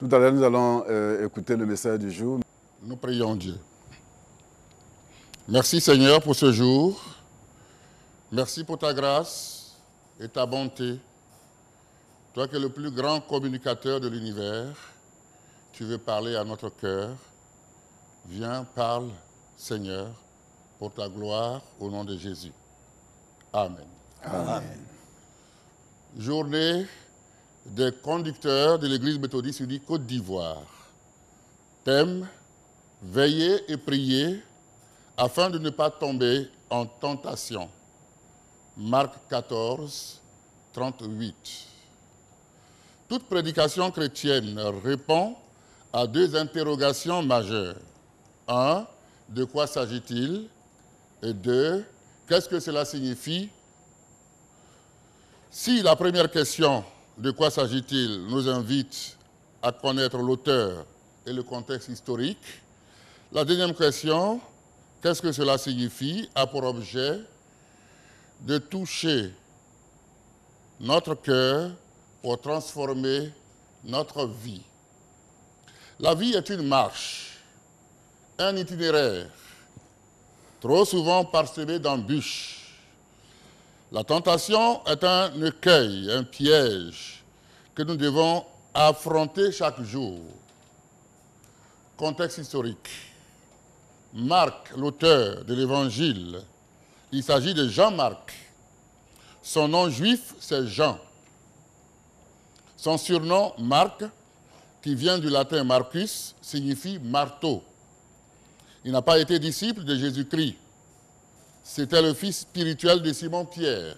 Tout à l'heure, nous allons écouter le message du jour. Nous prions Dieu. Merci Seigneur pour ce jour. Merci pour ta grâce et ta bonté. Toi qui es le plus grand communicateur de l'univers, tu veux parler à notre cœur. Viens, parle, Seigneur, pour ta gloire, au nom de Jésus. Amen. Amen. Journée des conducteurs de l'Église méthodiste unie Côte d'Ivoire. Thème, veiller et prier afin de ne pas tomber en tentation. Marc 14, 38. Toute prédication chrétienne répond à deux interrogations majeures. 1. De quoi s'agit-il? Et 2. Qu'est-ce que cela signifie? Si la première question, de quoi s'agit-il, nous invite à connaître l'auteur et le contexte historique, la deuxième question, qu'est-ce que cela signifie, a pour objet de toucher notre cœur pour transformer notre vie. La vie est une marche, un itinéraire, trop souvent parsemé d'embûches. La tentation est un écueil, un piège que nous devons affronter chaque jour. Contexte historique. Marc, l'auteur de l'Évangile, il s'agit de Jean-Marc. Son nom juif, c'est Jean. Son surnom, Marc, qui vient du latin Marcus, signifie marteau. Il n'a pas été disciple de Jésus-Christ. C'était le fils spirituel de Simon-Pierre.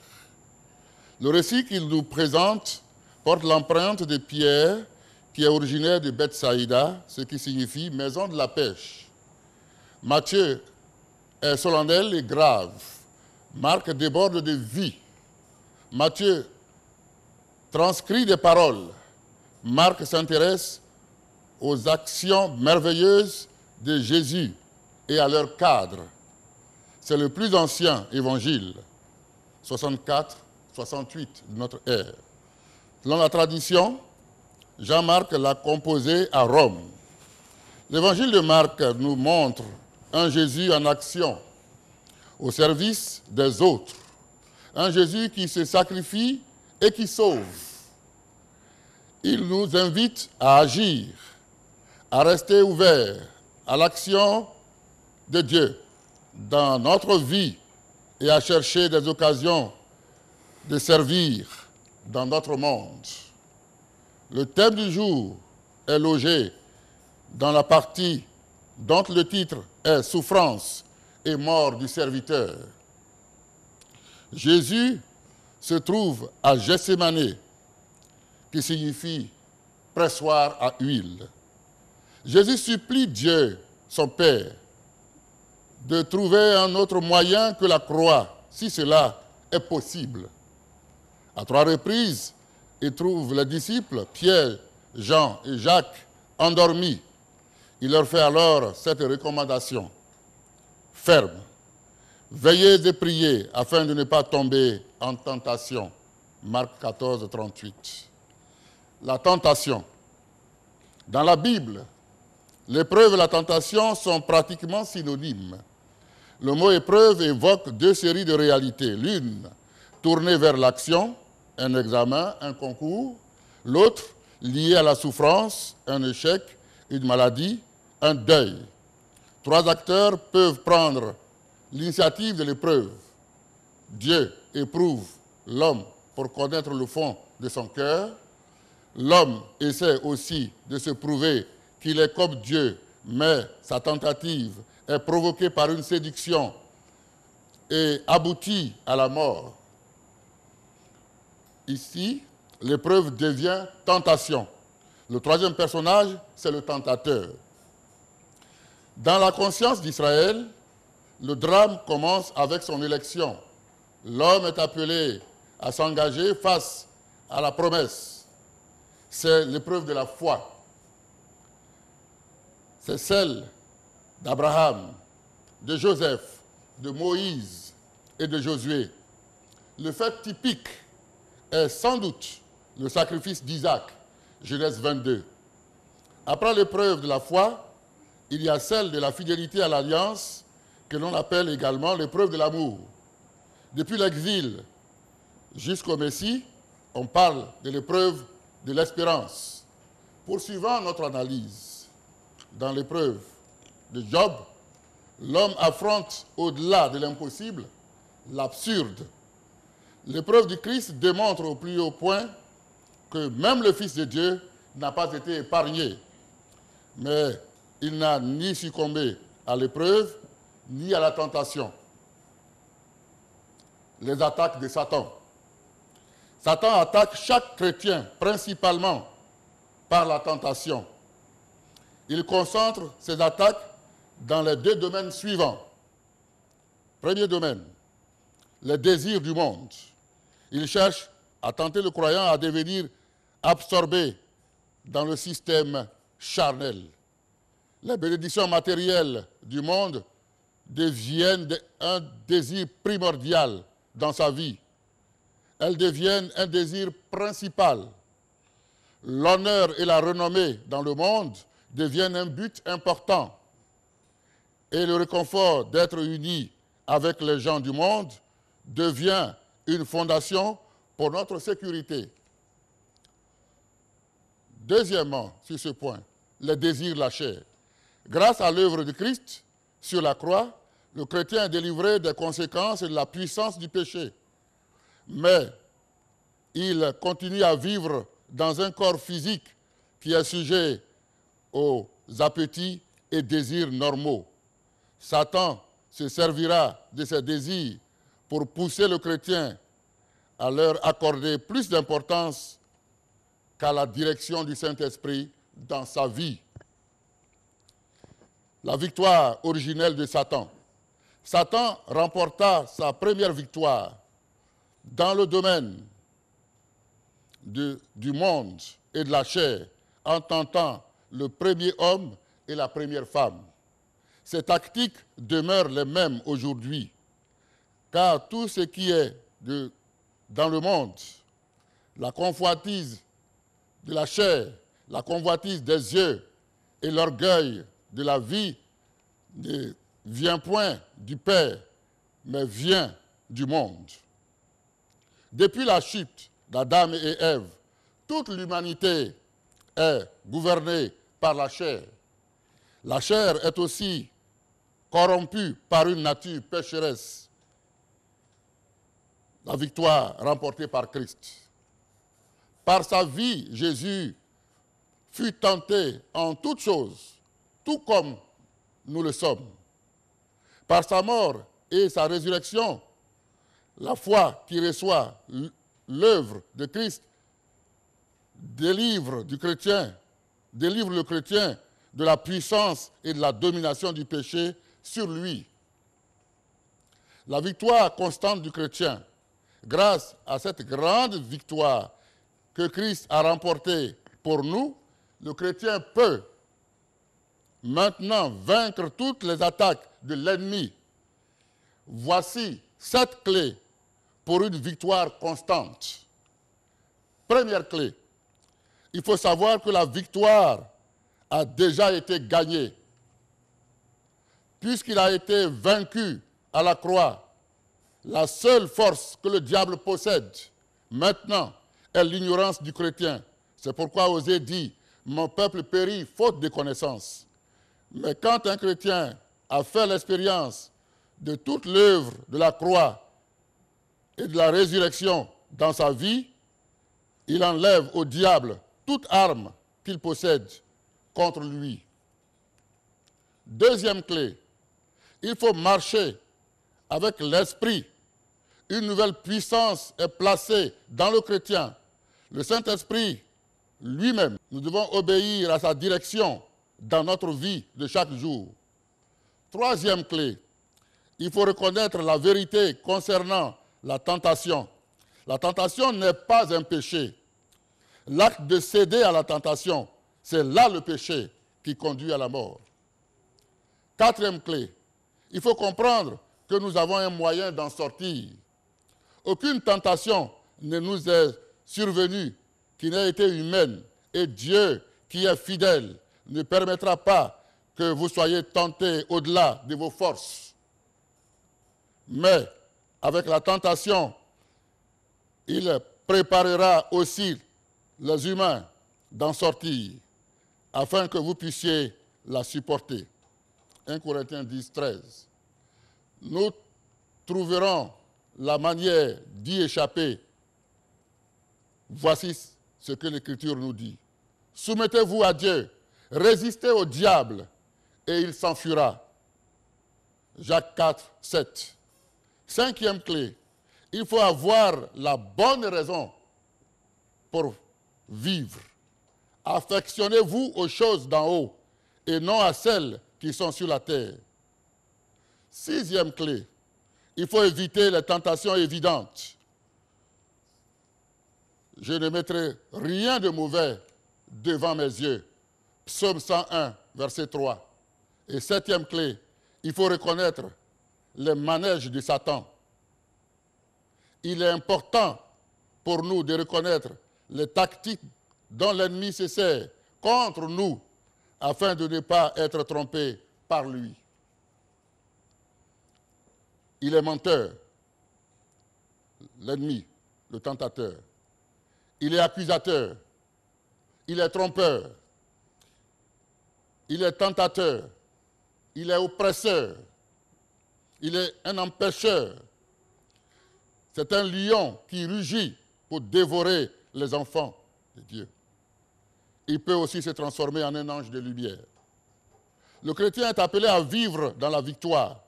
Le récit qu'il nous présente porte l'empreinte de Pierre, qui est originaire de Bethsaïda, ce qui signifie maison de la pêche. Matthieu est solennel et grave. Marc déborde de vie. Matthieu transcrit des paroles. Marc s'intéresse aux actions merveilleuses de Jésus et à leur cadre. C'est le plus ancien évangile, 64-68 de notre ère. Selon la tradition, Jean-Marc l'a composé à Rome. L'évangile de Marc nous montre un Jésus en action, au service des autres. Un Jésus qui se sacrifie et qui sauve. Il nous invite à agir, à rester ouverts à l'action de Dieu dans notre vie et à chercher des occasions de servir dans notre monde. Le thème du jour est logé dans la partie dont le titre est « Souffrance et mort du serviteur ». Jésus se trouve à Gethsémané, qui signifie pressoir à huile. Jésus supplie Dieu, son Père, de trouver un autre moyen que la croix, si cela est possible. À 3 reprises, il trouve les disciples, Pierre, Jean et Jacques, endormis. Il leur fait alors cette recommandation ferme. Veillez et priez afin de ne pas tomber en tentation. Marc 14, 38. La tentation. Dans la Bible, l'épreuve et la tentation sont pratiquement synonymes. Le mot épreuve évoque deux séries de réalités. L'une tournée vers l'action, un examen, un concours. L'autre liée à la souffrance, un échec, une maladie, un deuil. 3 acteurs peuvent prendre l'initiative de l'épreuve. Dieu éprouve l'homme pour connaître le fond de son cœur. L'homme essaie aussi de se prouver qu'il est comme Dieu, mais sa tentative est provoquée par une séduction et aboutit à la mort. Ici, l'épreuve devient tentation. Le troisième personnage, c'est le tentateur. Dans la conscience d'Israël, le drame commence avec son élection. L'homme est appelé à s'engager face à la promesse. C'est l'épreuve de la foi. C'est celle d'Abraham, de Joseph, de Moïse et de Josué. Le fait typique est sans doute le sacrifice d'Isaac, Genèse 22. Après l'épreuve de la foi, il y a celle de la fidélité à l'alliance, que l'on appelle également l'épreuve de l'amour. Depuis l'exil jusqu'au Messie, on parle de l'épreuve de l'espérance. Poursuivant notre analyse, dans l'épreuve de Job, l'homme affronte au-delà de l'impossible l'absurde. L'épreuve du Christ démontre au plus haut point que même le Fils de Dieu n'a pas été épargné. Mais il n'a ni succombé à l'épreuve, ni à la tentation. Les attaques de Satan. Satan attaque chaque chrétien principalement par la tentation. Il concentre ses attaques dans les deux domaines suivants. Premier domaine, les désirs du monde. Il cherche à tenter le croyant à devenir absorbé dans le système charnel. Les bénédictions matérielles du monde deviennent un désir primordial dans sa vie. Elles deviennent un désir principal. L'honneur et la renommée dans le monde deviennent un but important. Et le réconfort d'être uni avec les gens du monde devient une fondation pour notre sécurité. Deuxièmement, sur ce point, les désirs de la chair. Grâce à l'œuvre de Christ sur la croix, le chrétien est délivré des conséquences et de la puissance du péché. Mais il continue à vivre dans un corps physique qui est sujet aux appétits et désirs normaux. Satan se servira de ces désirs pour pousser le chrétien à leur accorder plus d'importance qu'à la direction du Saint-Esprit dans sa vie. La victoire originelle de Satan. Satan remporta sa première victoire dans le domaine du monde et de la chair en tentant le premier homme et la première femme. Ces tactiques demeurent les mêmes aujourd'hui, car tout ce qui est dans le monde, la convoitise de la chair, la convoitise des yeux et l'orgueil de la vie ne vient point du Père, mais vient du monde. Depuis la chute d'Adam et Ève, toute l'humanité est gouvernée par la chair. La chair est aussi corrompue par une nature pécheresse. La victoire remportée par Christ. Par sa vie, Jésus fut tenté en toutes choses, tout comme nous le sommes. Par sa mort et sa résurrection, la foi qui reçoit l'œuvre de Christ délivre le chrétien de la puissance et de la domination du péché sur lui. La victoire constante du chrétien, grâce à cette grande victoire que Christ a remportée pour nous, le chrétien peut maintenant vaincre toutes les attaques de l'ennemi. Voici 7 clés pour une victoire constante. Première clé, il faut savoir que la victoire a déjà été gagnée. Puisqu'il a été vaincu à la croix, la seule force que le diable possède maintenant est l'ignorance du chrétien. C'est pourquoi Osée dit « Mon peuple périt faute de connaissance ». Mais quand un chrétien a fait l'expérience de toute l'œuvre de la croix et de la résurrection dans sa vie, il enlève au diable toute arme qu'il possède contre lui. Deuxième clé, il faut marcher avec l'esprit. Une nouvelle puissance est placée dans le chrétien. Le Saint-Esprit lui-même, nous devons obéir à sa direction dans notre vie de chaque jour. Troisième clé, il faut reconnaître la vérité concernant la tentation. La tentation n'est pas un péché. L'acte de céder à la tentation, c'est là le péché qui conduit à la mort. Quatrième clé, il faut comprendre que nous avons un moyen d'en sortir. Aucune tentation ne nous est survenue qui n'ait été humaine, et Dieu, qui est fidèle, ne permettra pas que vous soyez tentés au-delà de vos forces. Mais avec la tentation, il préparera aussi les humains d'en sortir, afin que vous puissiez la supporter. 1 Corinthiens 10, 13. Nous trouverons la manière d'y échapper. Voici ce que l'Écriture nous dit. Soumettez-vous à Dieu, résistez au diable, et il s'enfuira. Jacques 4, 7. Cinquième clé, il faut avoir la bonne raison pour vivre. Affectionnez-vous aux choses d'en haut et non à celles qui sont sur la terre. Sixième clé, il faut éviter les tentations évidentes. Je ne mettrai rien de mauvais devant mes yeux. Psaume 101, verset 3. Et septième clé, il faut reconnaître les manèges de Satan. Il est important pour nous de reconnaître les tactiques dont l'ennemi se sert contre nous afin de ne pas être trompé par lui. Il est menteur, l'ennemi, le tentateur. Il est accusateur, il est trompeur, il est tentateur, il est oppresseur, il est un empêcheur. C'est un lion qui rugit pour dévorer les enfants de Dieu. Il peut aussi se transformer en un ange de lumière. Le chrétien est appelé à vivre dans la victoire.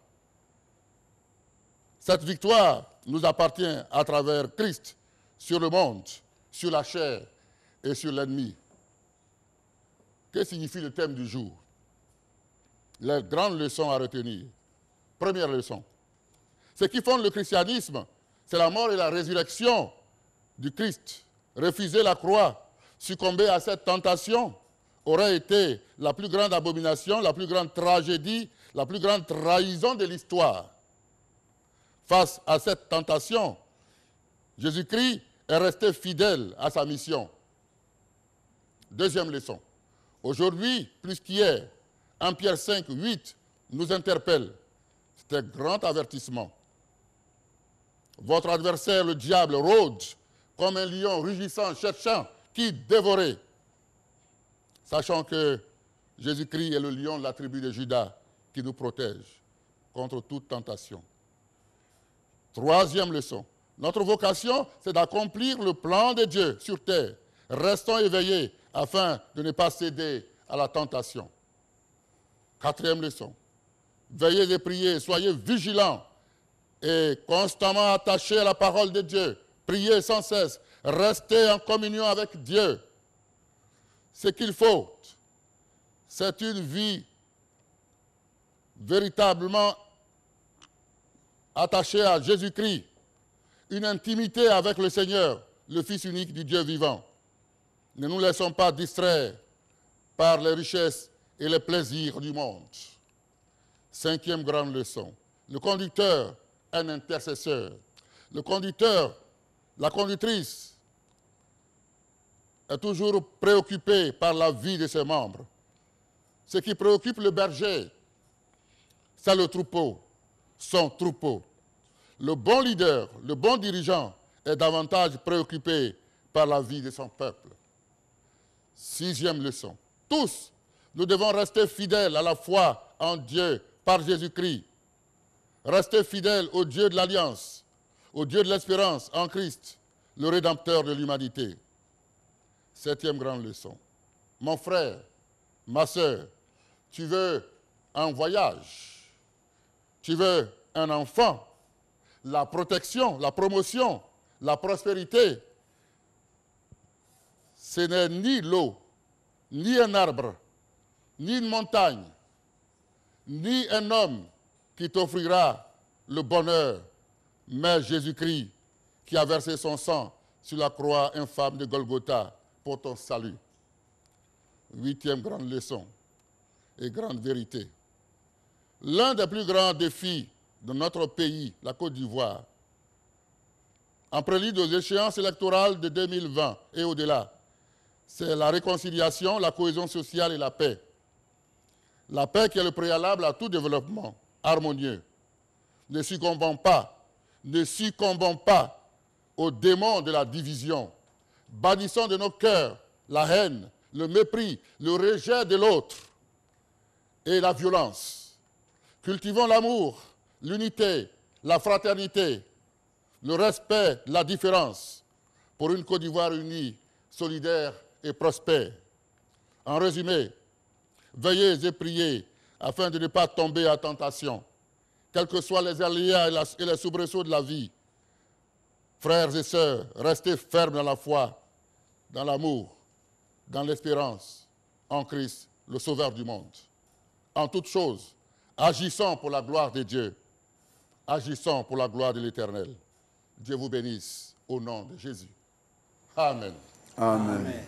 Cette victoire nous appartient à travers Christ sur le monde, sur la chair et sur l'ennemi. Que signifie le thème du jour? Les grandes leçons à retenir. Première leçon. Ce qui fonde le christianisme, c'est la mort et la résurrection du Christ. Refuser la croix, succomber à cette tentation, aurait été la plus grande abomination, la plus grande tragédie, la plus grande trahison de l'histoire. Face à cette tentation, Jésus-Christ est resté fidèle à sa mission. Deuxième leçon. Aujourd'hui, plus qu'hier, 1 Pierre 5, 8 nous interpelle. C'est un grand avertissement. Votre adversaire, le diable, rôde comme un lion rugissant, cherchant qui dévorer. Sachant que Jésus-Christ est le lion de la tribu de Juda qui nous protège contre toute tentation. Troisième leçon. Notre vocation, c'est d'accomplir le plan de Dieu sur terre. Restons éveillés afin de ne pas céder à la tentation. Quatrième leçon. Veillez et priez, soyez vigilants et constamment attachés à la parole de Dieu. Priez sans cesse, restez en communion avec Dieu. Ce qu'il faut, c'est une vie véritablement attachée à Jésus-Christ, une intimité avec le Seigneur, le Fils unique du Dieu vivant. Ne nous laissons pas distraire par les richesses et les plaisirs du monde. Cinquième grande leçon. Le conducteur est un intercesseur. Le conducteur, la conductrice, est toujours préoccupé par la vie de ses membres. Ce qui préoccupe le berger, c'est le troupeau, son troupeau. Le bon leader, le bon dirigeant est davantage préoccupé par la vie de son peuple. Sixième leçon. Tous, nous devons rester fidèles à la foi en Dieu par Jésus-Christ. Rester fidèles au Dieu de l'Alliance, au Dieu de l'espérance en Christ, le Rédempteur de l'humanité. Septième grande leçon. Mon frère, ma sœur, tu veux un voyage, tu veux un enfant, la protection, la promotion, la prospérité. Ce n'est ni l'eau, ni un arbre, ni une montagne, ni un homme qui t'offrira le bonheur, mais Jésus-Christ qui a versé son sang sur la croix infâme de Golgotha pour ton salut. Huitième grande leçon et grande vérité. L'un des plus grands défis de notre pays, la Côte d'Ivoire, en prélude aux échéances électorales de 2020 et au-delà, c'est la réconciliation, la cohésion sociale et la paix. La paix qui est le préalable à tout développement harmonieux. Ne succombons pas aux démons de la division. Bannissons de nos cœurs la haine, le mépris, le rejet de l'autre et la violence. Cultivons l'amour, l'unité, la fraternité, le respect, la différence, pour une Côte d'Ivoire unie, solidaire et prospère. En résumé, veillez et priez afin de ne pas tomber à tentation, quels que soient les aléas et les soubresauts de la vie. Frères et sœurs, restez fermes dans la foi, dans l'amour, dans l'espérance, en Christ, le Sauveur du monde. En toutes choses, agissons pour la gloire de Dieu. Agissons pour la gloire de l'Éternel. Dieu vous bénisse au nom de Jésus. Amen. Amen.